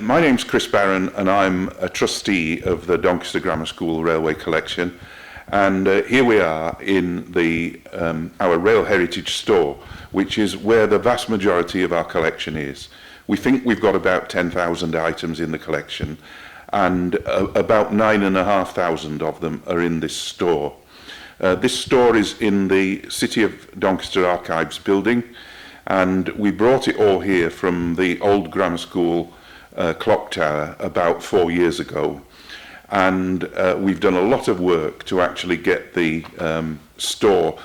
My name's Chris Barron and I'm a trustee of the Doncaster Grammar School Railway Collection, and here we are in our Rail Heritage store, which is where the vast majority of our collection is. We think we've got about 10,000 items in the collection, and about 9,500 of them are in this store. This store is in the City of Doncaster Archives building, and we brought it all here from the old grammar school clock tower about 4 years ago, and we've done a lot of work to actually get the store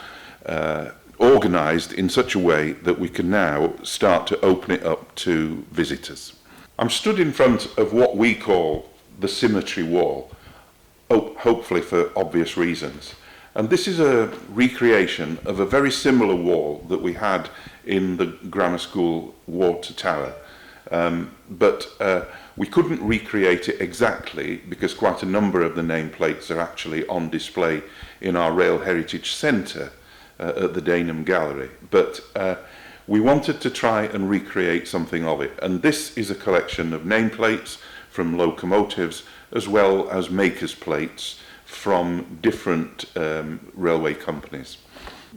organised in such a way that we can now start to open it up to visitors. I'm stood in front of what we call the symmetry wall, hopefully for obvious reasons. And this is a recreation of a very similar wall that we had in the grammar school water tower. But we couldn't recreate it exactly because quite a number of the nameplates are actually on display in our Rail Heritage Centre at the Dainham Gallery. But we wanted to try and recreate something of it. And this is a collection of nameplates from locomotives as well as makers' plates from different railway companies.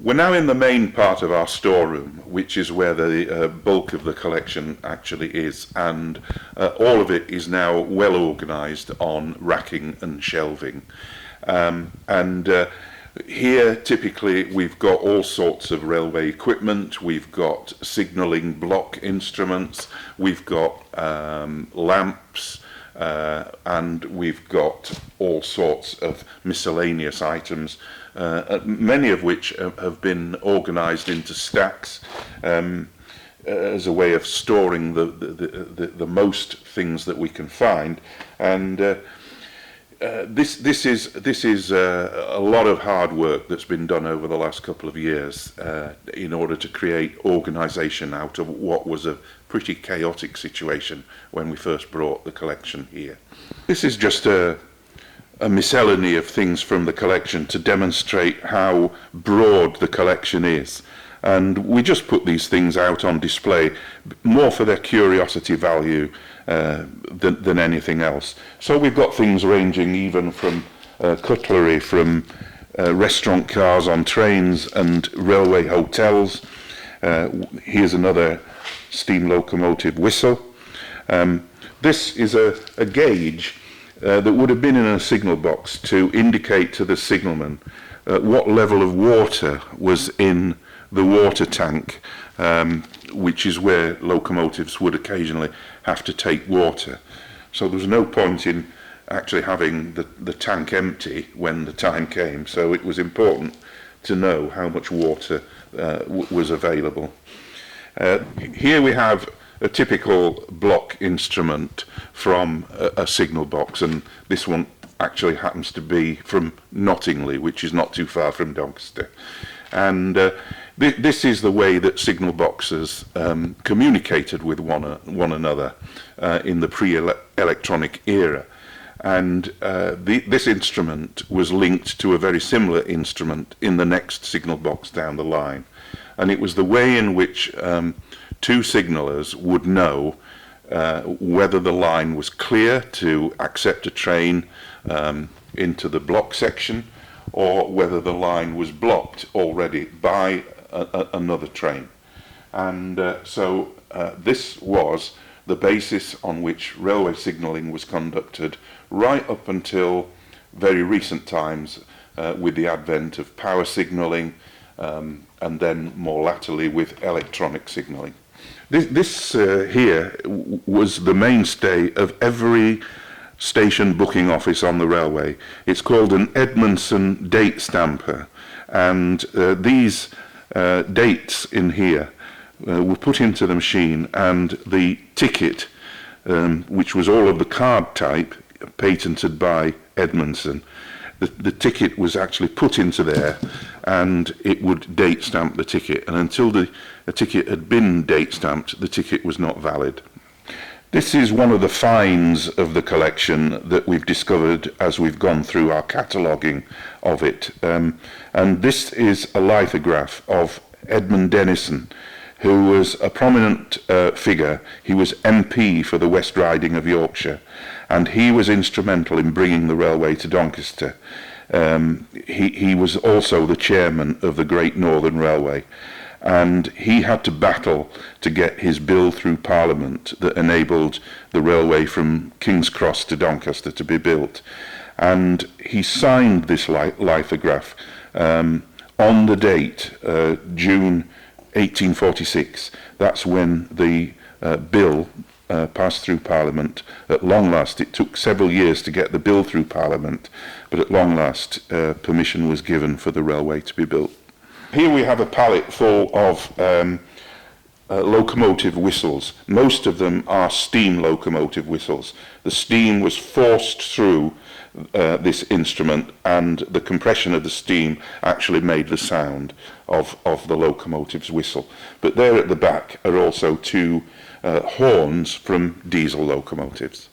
We're now in the main part of our storeroom, which is where the bulk of the collection actually is, and all of it is now well organised on racking and shelving. Here typically we've got all sorts of railway equipment, we've got signalling block instruments, we've got lamps, and we've got all sorts of miscellaneous items, many of which have been organised into stacks as a way of storing the most things that we can find. And this is a lot of hard work that's been done over the last couple of years in order to create organisation out of what was a pretty chaotic situation when we first brought the collection here. This is just a miscellany of things from the collection to demonstrate how broad the collection is. And we just put these things out on display more for their curiosity value than anything else. So we've got things ranging even from cutlery, from restaurant cars on trains and railway hotels. Here's another steam locomotive whistle. This is a gauge that would have been in a signal box to indicate to the signalman what level of water was in the water tank, which is where locomotives would occasionally have to take water. So there was no point in actually having the tank empty when the time came, so it was important to know how much water was available. Here we have a typical block instrument from a signal box, and this one actually happens to be from Nottingley, which is not too far from Doncaster. And this is the way that signal boxes communicated with one another in the pre-electronic era. And this instrument was linked to a very similar instrument in the next signal box down the line. And it was the way in which two signallers would know whether the line was clear to accept a train into the block section, or whether the line was blocked already by another train. And so this was the basis on which railway signalling was conducted right up until very recent times, with the advent of power signalling, and then more latterly with electronic signalling. This here was the mainstay of every station booking office on the railway. It's called an Edmondson date stamper, and these dates in here were put into the machine, and the ticket, which was all of the card type patented by Edmondson, the ticket was actually put into there, and it would date stamp the ticket, and until the ticket had been date stamped, the ticket was not valid. This is one of the finds of the collection that we've discovered as we've gone through our cataloguing of it, and this is a lithograph of Edmund Denison, who was a prominent figure. He was MP for the West Riding of Yorkshire, and he was instrumental in bringing the railway to Doncaster. He was also the chairman of the Great Northern Railway, and he had to battle to get his bill through Parliament that enabled the railway from King's Cross to Doncaster to be built. And he signed this lithograph on the date, June 1846. That's when the bill passed through Parliament. At long last, it took several years to get the bill through Parliament, but at long last, permission was given for the railway to be built. Here we have a pallet full of locomotive whistles. Most of them are steam locomotive whistles. The steam was forced through this instrument, and the compression of the steam actually made the sound of the locomotive's whistle. But there at the back are also two horns from diesel locomotives.